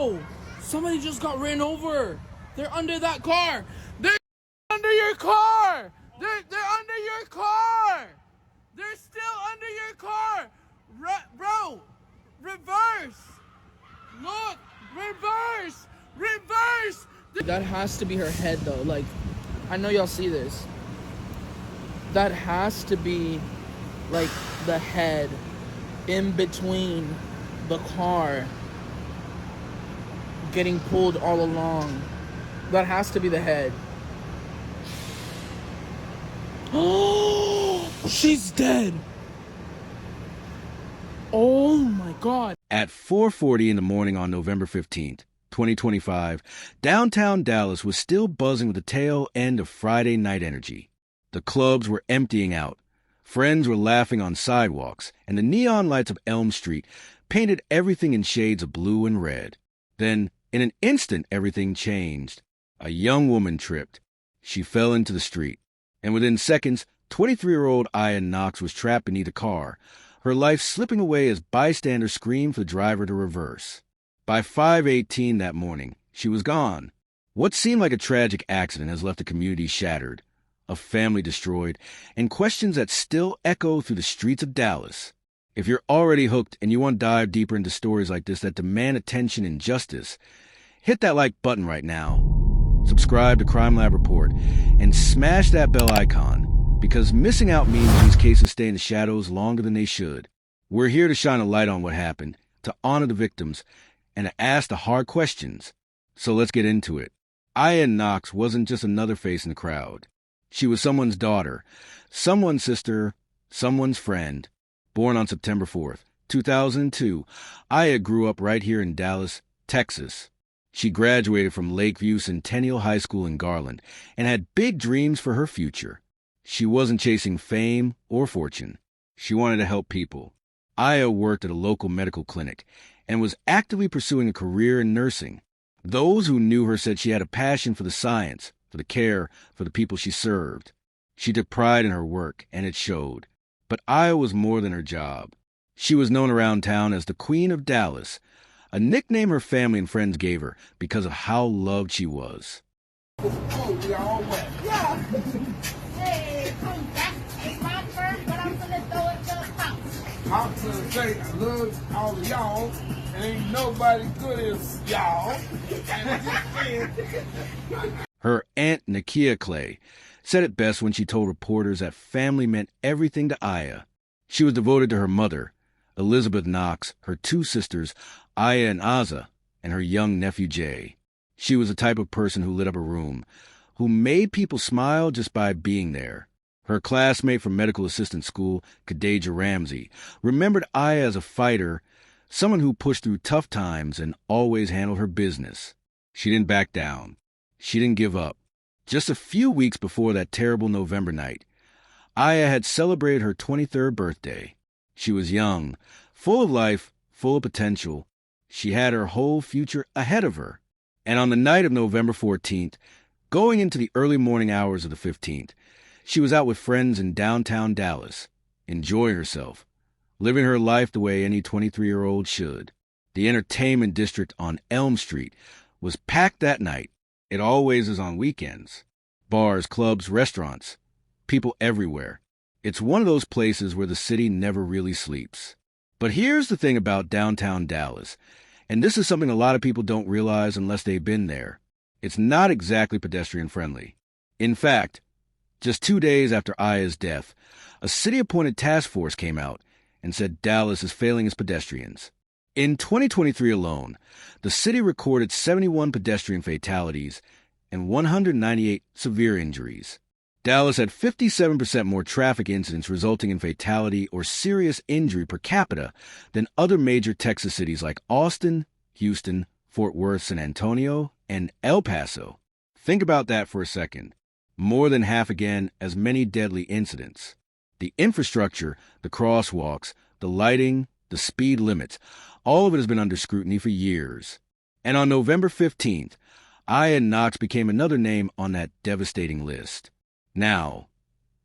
Oh, somebody just got ran over. They're under that car. They're under your car. They're under your car. They're still under your car. Bro, reverse. Look, reverse. Reverse. That has to be her head though. Like, I know y'all see this. That has to be like the head in between the car getting pulled all along. That has to be the head. Oh, she's dead. Oh my God. At 4:40 in the morning on November 15th, 2025, downtown Dallas was still buzzing with the tail end of Friday night energy. The clubs were emptying out. Friends were laughing on sidewalks, and the neon lights of Elm Street painted everything in shades of blue and red. Then, in an instant, everything changed. A young woman tripped. She fell into the street. And within seconds, 23-year-old Aya Knox was trapped beneath a car, her life slipping away as bystanders screamed for the driver to reverse. By 5:18 that morning, she was gone. What seemed like a tragic accident has left a community shattered, a family destroyed, and questions that still echo through the streets of Dallas. If you're already hooked and you want to dive deeper into stories like this that demand attention and justice, hit that like button right now. Subscribe to CrimeLab Report and smash that bell icon, because missing out means these cases stay in the shadows longer than they should. We're here to shine a light on what happened, to honor the victims, and to ask the hard questions. So let's get into it. Aya Knox wasn't just another face in the crowd. She was someone's daughter, someone's sister, someone's friend. Born on September 4th, 2002, Aya grew up right here in Dallas, Texas. She graduated from Lakeview Centennial High School in Garland and had big dreams for her future. She wasn't chasing fame or fortune. She wanted to help people. Aya worked at a local medical clinic and was actively pursuing a career in nursing. Those who knew her said she had a passion for the science, for the care, for the people she served. She took pride in her work, and it showed. But Aya was more than her job. She was known around town as the Queen of Dallas, a nickname her family and friends gave her because of how loved she was. Yeah. Hey, come back. It's my turn, but I'm gonna throw it to the house. I'm gonna say I love all of y'all, and ain't nobody good as y'all. Her aunt, Nakia Clay, said it best when she told reporters that family meant everything to Aya. She was devoted to her mother, Elizabeth Knox, her two sisters, Aya and Aza, and her young nephew Jay. She was the type of person who lit up a room, who made people smile just by being there. Her classmate from medical assistant school, Khadijah Ramsey, remembered Aya as a fighter, someone who pushed through tough times and always handled her business. She didn't back down. She didn't give up. Just a few weeks before that terrible November night, Aya had celebrated her 23rd birthday. She was young, full of life, full of potential. She had her whole future ahead of her. And on the night of November 14th, going into the early morning hours of the 15th, she was out with friends in downtown Dallas, enjoying herself, living her life the way any 23-year-old should. The entertainment district on Elm Street was packed that night. It always is on weekends. Bars, clubs, restaurants, people everywhere. It's one of those places where the city never really sleeps. But here's the thing about downtown Dallas, and this is something a lot of people don't realize unless they've been there. It's not exactly pedestrian-friendly. In fact, just 2 days after Aya's death, a city-appointed task force came out and said Dallas is failing its pedestrians. In 2023 alone, the city recorded 71 pedestrian fatalities and 198 severe injuries. Dallas had 57% more traffic incidents resulting in fatality or serious injury per capita than other major Texas cities like Austin, Houston, Fort Worth, San Antonio, and El Paso. Think about that for a second. More than half again as many deadly incidents. The infrastructure, the crosswalks, the lighting, the speed limits, all of it has been under scrutiny for years. And on November 15th, Aya Knox became another name on that devastating list. Now,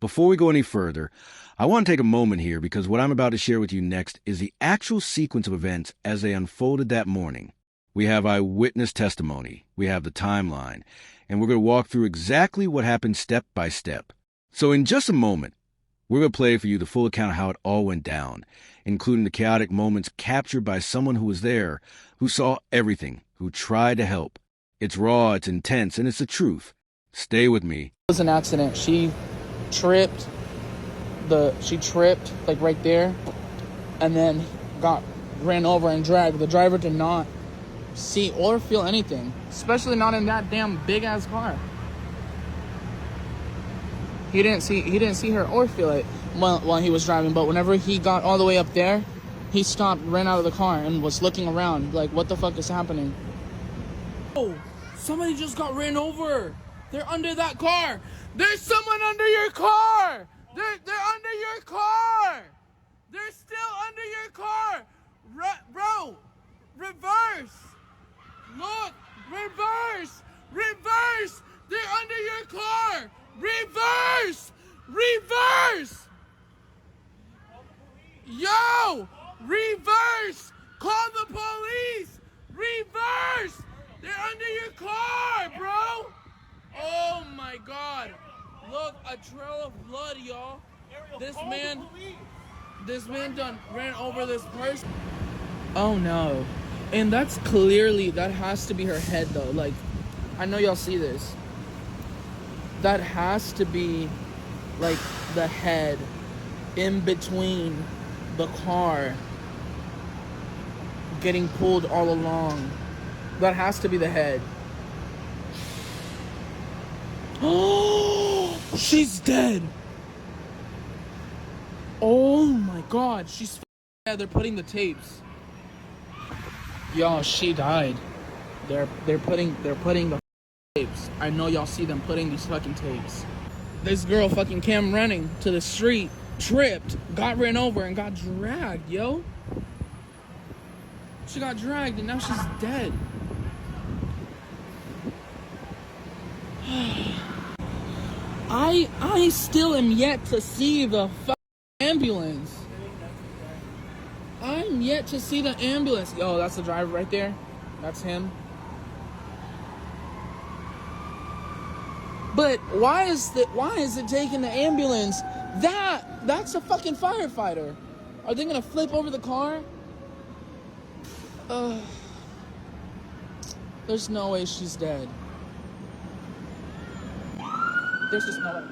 before we go any further, I want to take a moment here because what I'm about to share with you next is the actual sequence of events as they unfolded that morning. We have eyewitness testimony. We have the timeline. And we're going to walk through exactly what happened step by step. So in just a moment, we're going to play for you the full account of how it all went down, including the chaotic moments captured by someone who was there, who saw everything, who tried to help. It's raw, it's intense, and it's the truth. Stay with me. It was an accident. She tripped, like right there, and then ran over and dragged. The driver did not see or feel anything, especially not in that damn big ass car. He didn't see her or feel it while he was driving, but whenever he got all the way up there, he stopped, ran out of the car, and was looking around like, what the fuck is happening? Oh, somebody just got ran over. They're under that car. There's someone under your car. They're under your car. They're still under your car. Bro, reverse. Look, reverse. Reverse. They're under your car. Reverse. Reverse. Yo, reverse. Call the police. Reverse. They're under your car, bro. Oh my God. Look, a trail of blood, y'all. This man done ran over this person. Oh no. And that has to be her head though. Like, I know y'all see this. That has to be like the head in between the car getting pulled all along. That has to be the head. Oh, she's dead. Oh my God, she's dead. They're putting the tapes. Y'all, she died. They're putting the tapes. I know y'all see them putting these fucking tapes. This girl fucking came running to the street, tripped, got ran over, and got dragged, yo. She got dragged and now she's dead. I still am yet to see the fucking ambulance. I'm yet to see the ambulance. Yo, that's the driver right there. That's him. But why is it taking the ambulance? That's a fucking firefighter. Are they gonna flip over the car? There's no way she's dead. There's just no way.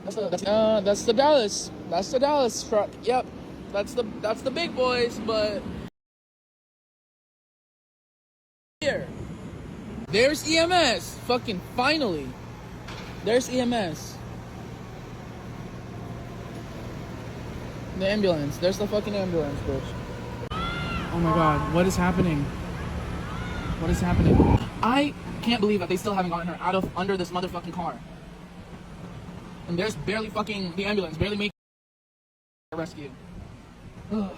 That's the Dallas. That's the Dallas truck. Yep. That's the big boys, but here. There's EMS. Fucking finally. There's EMS. The ambulance. There's the fucking ambulance, bitch. Oh my God, what is happening? What is happening? I can't believe that they still haven't gotten her under this motherfucking car. And there's barely fucking the ambulance, barely making a rescue. Ugh.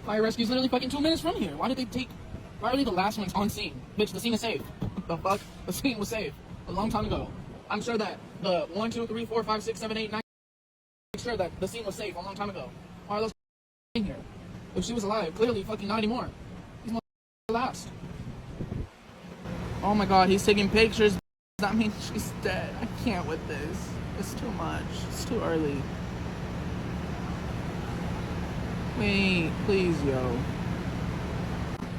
Fire rescue is literally fucking 2 minutes from here. Why are they the last ones on scene? Bitch, the scene is safe. The fuck? The scene was safe a long time ago. I'm sure that the 1, 2, 3, 4, 5, 6, 7, 8, 9. I'm sure that the scene was safe a long time ago. Why are those in here? If she was alive, clearly fucking not anymore. These motherfuckers last. Oh my God, he's taking pictures. Does that mean she's dead? I can't with this. It's too much. It's too early. Wait, please, yo.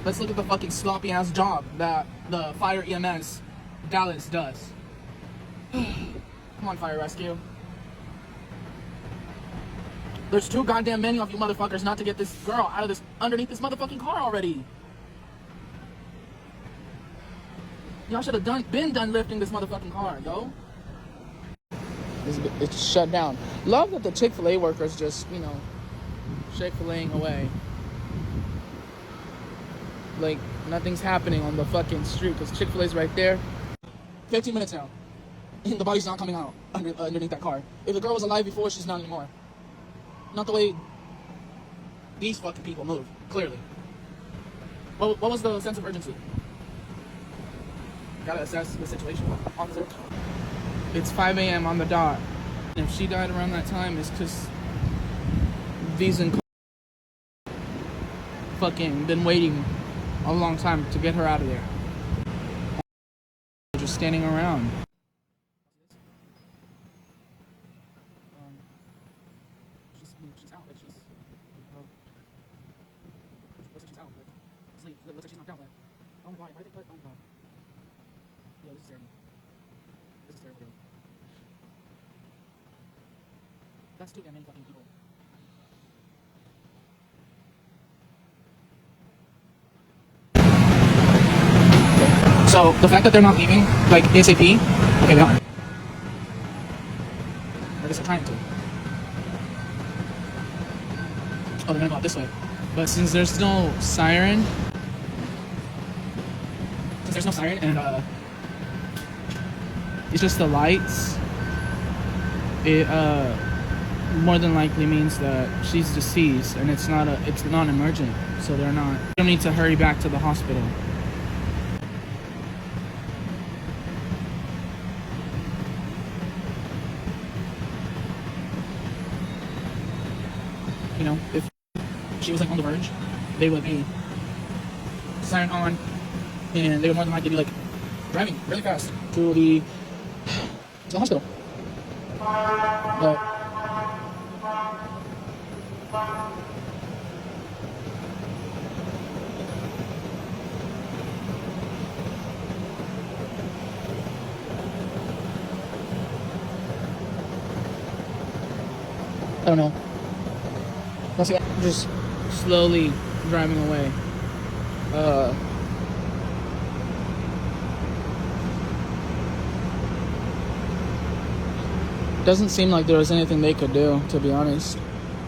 Let's look at the fucking sloppy ass job that the fire EMS Dallas does. Come on, fire rescue. There's too goddamn many of you motherfuckers not to get this girl out of underneath this motherfucking car already. Y'all should have been done lifting this motherfucking car, yo. It's shut down. Love that the Chick-fil-A workers just, Chick-fil-A-ing away. Like, nothing's happening on the fucking street because Chick-fil-A's right there. 15 minutes now. And the body's not coming out underneath that car. If the girl was alive before, she's not anymore. Not the way these fucking people move, clearly. What was the sense of urgency? Gotta assess the situation. Officer. It's 5 a.m. on the dot. If she died around that time, it's because these fucking been waiting a long time to get her out of there. Just standing around. She's out, but she's out, but sleep. Looks like she's knocked out, but oh my god, why did they put? Oh my god. Yo, this is terrible. This is terrible. That's too damn many fucking people. So the fact that they're not leaving, like ASAP, okay, they are. I guess they're trying to. Oh, they're gonna go out this way. But since there's no siren, and it's just the lights, it more than likely means that she's deceased, and it's non-emergent, so they don't need to hurry back to the hospital. You know, if she was like on the verge, they would be siren on, and they would more than likely be like driving really fast to the hospital. But I don't know. Let's see, I'm just slowly driving away. Doesn't seem like there was anything they could do, to be honest.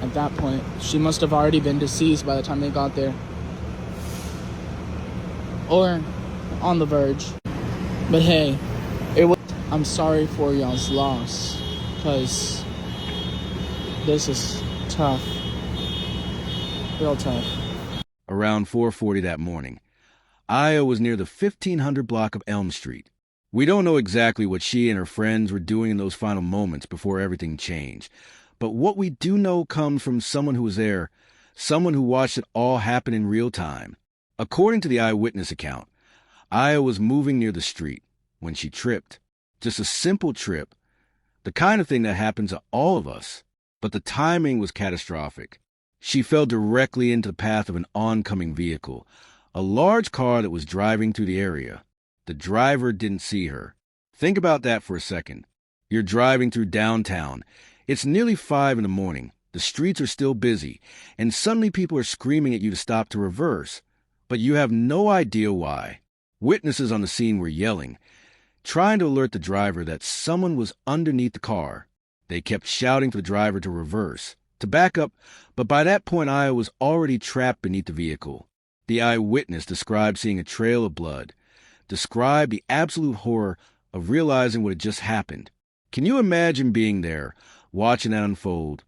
At that point, she must have already been deceased by the time they got there, or on the verge. But hey, I'm sorry for y'all's loss, because this is tough. Real tough. Around 4:40 that morning, Aya was near the 1500 block of Elm Street. We don't know exactly what she and her friends were doing in those final moments before everything changed. But what we do know comes from someone who was there, someone who watched it all happen in real time. According to the eyewitness account, Aya was moving near the street when she tripped. Just a simple trip, the kind of thing that happens to all of us. But the timing was catastrophic. She fell directly into the path of an oncoming vehicle, a large car that was driving through the area. The driver didn't see her. Think about that for a second. You're driving through downtown. It's nearly 5 in the morning. The streets are still busy, and suddenly people are screaming at you to stop to reverse. But you have no idea why. Witnesses on the scene were yelling, trying to alert the driver that someone was underneath the car. They kept shouting for the driver to reverse, to back up, but by that point Aya was already trapped beneath the vehicle. The eyewitness described seeing a trail of blood, described the absolute horror of realizing what had just happened. Can you imagine being there, watching that unfold,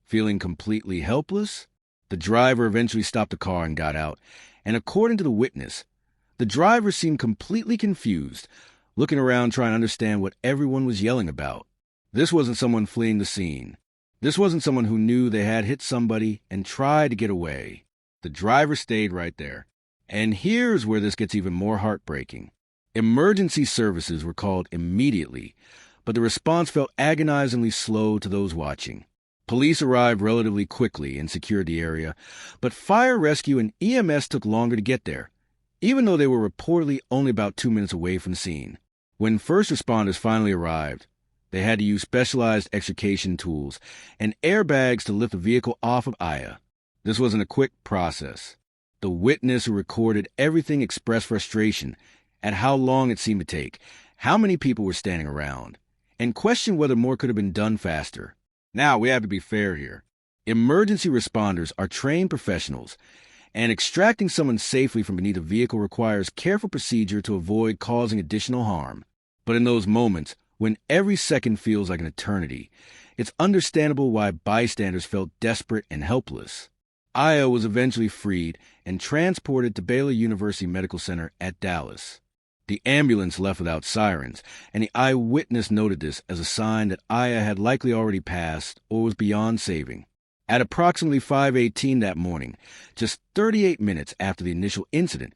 feeling completely helpless? The driver eventually stopped the car and got out, and according to the witness, the driver seemed completely confused, looking around trying to understand what everyone was yelling about. This wasn't someone fleeing the scene. This wasn't someone who knew they had hit somebody and tried to get away. The driver stayed right there. And here's where this gets even more heartbreaking. Emergency services were called immediately, but the response felt agonizingly slow to those watching. Police arrived relatively quickly and secured the area, but fire rescue and EMS took longer to get there, even though they were reportedly only about 2 minutes away from the scene. When first responders finally arrived, they had to use specialized extrication tools and airbags to lift the vehicle off of Aya. This wasn't a quick process. The witness who recorded everything expressed frustration at how long it seemed to take, how many people were standing around, and questioned whether more could have been done faster. Now, we have to be fair here. Emergency responders are trained professionals, and extracting someone safely from beneath a vehicle requires careful procedure to avoid causing additional harm. But in those moments, when every second feels like an eternity, it's understandable why bystanders felt desperate and helpless. Aya was eventually freed and transported to Baylor University Medical Center at Dallas. The ambulance left without sirens, and the eyewitness noted this as a sign that Aya had likely already passed or was beyond saving. At approximately 5:18 that morning, just 38 minutes after the initial incident,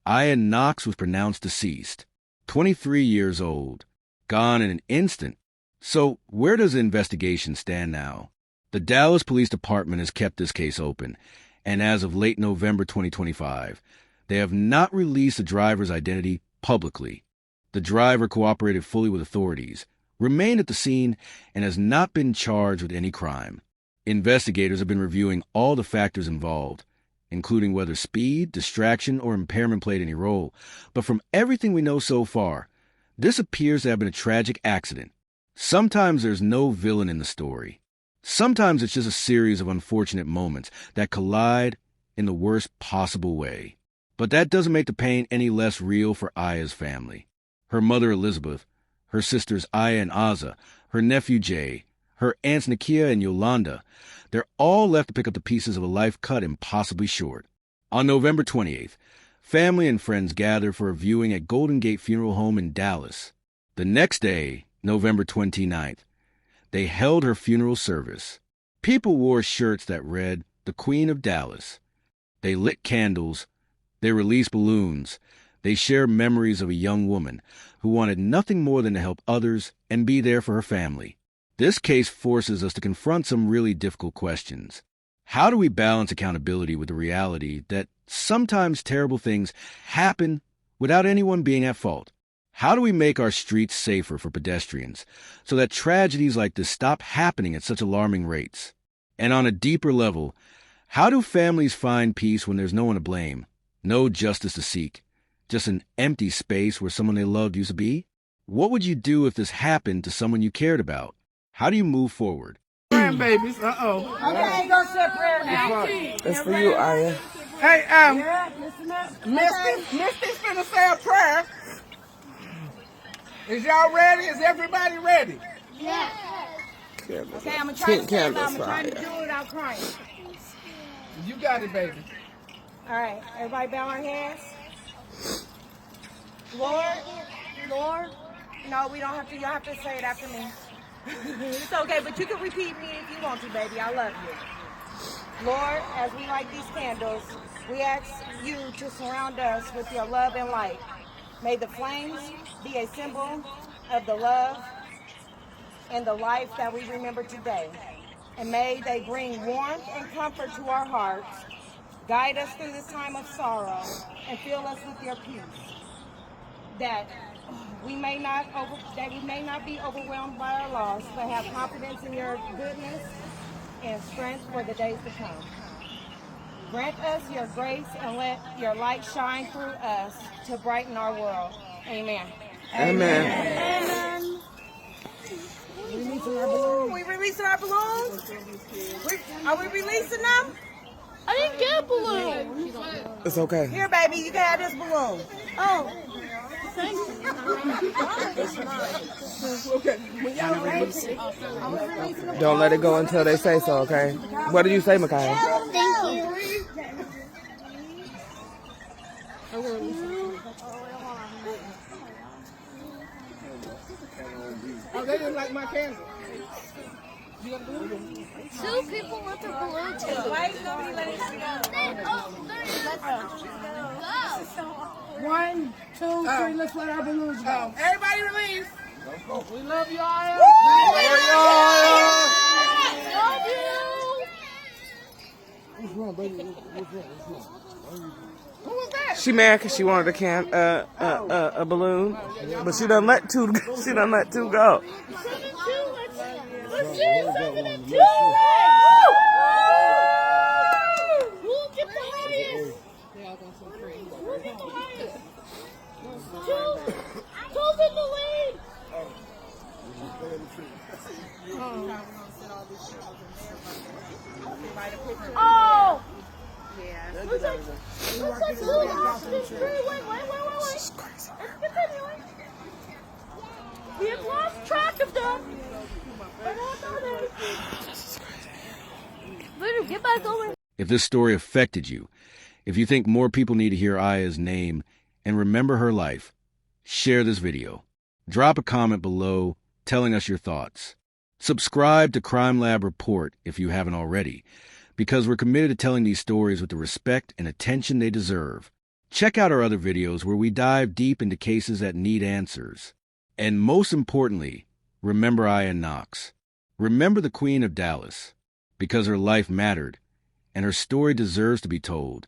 Aya Knox was pronounced deceased, 23 years old, gone in an instant. So where does the investigation stand now? The Dallas Police Department has kept this case open, and as of late November 2025, they have not released the driver's identity publicly. The driver cooperated fully with authorities, remained at the scene, and has not been charged with any crime. Investigators have been reviewing all the factors involved, including whether speed, distraction, or impairment played any role. But from everything we know so far, this appears to have been a tragic accident. Sometimes there's no villain in the story. Sometimes it's just a series of unfortunate moments that collide in the worst possible way. But that doesn't make the pain any less real for Aya's family. Her mother, Elizabeth, her sisters Aya and Aza, her nephew Jay, her aunts Nakia and Yolanda, they're all left to pick up the pieces of a life cut impossibly short. On November 28th, family and friends gathered for a viewing at Golden Gate Funeral Home in Dallas. The next day, November 29th, they held her funeral service. People wore shirts that read, "The Queen of Dallas." They lit candles. They released balloons. They shared memories of a young woman who wanted nothing more than to help others and be there for her family. This case forces us to confront some really difficult questions. How do we balance accountability with the reality that sometimes terrible things happen without anyone being at fault? How do we make our streets safer for pedestrians so that tragedies like this stop happening at such alarming rates? And on a deeper level, how do families find peace when there's no one to blame, no justice to seek, just an empty space where someone they loved used to be? What would you do if this happened to someone you cared about? How do you move forward? Grandbabies, uh-oh. Okay, go say a prayer now. That's for you, Aya. Hey, Listen up. Misty's finna say a prayer. Is y'all ready? Is everybody ready? Yeah. Okay, Okay, I'm gonna try to Pink stand up. candles I'm for trying to Aya. do it without crying. You got it, baby. All right, everybody bow our heads. Lord, no, we don't have to. You have to say it after me. It's okay, but you can repeat me if you want to, baby. I love you. Lord, as we light these candles, we ask you to surround us with your love and light. May the flames be a symbol of the love and the life that we remember today. And may they bring warmth and comfort to our hearts. Guide us through this time of sorrow and fill us with your peace. That we may not be overwhelmed by our loss, but have confidence in your goodness and strength for the days to come. Grant us your grace and let your light shine through us to brighten our world. Amen. Amen. Ooh, we releasing our balloons? Are we releasing them? I didn't get a balloon. It's okay. Here, baby, you can have this balloon. Oh, Okay, when y'all ready, Don't let it go until they say so, okay? What did you say, Micaiah? thank you. oh, they didn't like my candle. Two people with their balloons. Why is nobody letting us go? 1, 2, 3, let's let our balloons go. Everybody release. We love you, Aya. Love you. What's wrong, baby? Who was that? She mad because she wanted a balloon, but she done let two. She done let two go. Let's see 7 and 2. We'll get the highest. We'll get the highest. Two's in the lead. Oh! Looks like Lou lost this tree. Wait. It's continuing. We have lost track of them. I don't know that. Get back over. If this story affected you, if you think more people need to hear Aya's name and remember her life, share this video. Drop a comment below telling us your thoughts. Subscribe to CrimeLab Report if you haven't already, because we're committed to telling these stories with the respect and attention they deserve. Check out our other videos where we dive deep into cases that need answers. And most importantly, remember Aya Knox. Remember the Queen of Dallas, because her life mattered, and her story deserves to be told.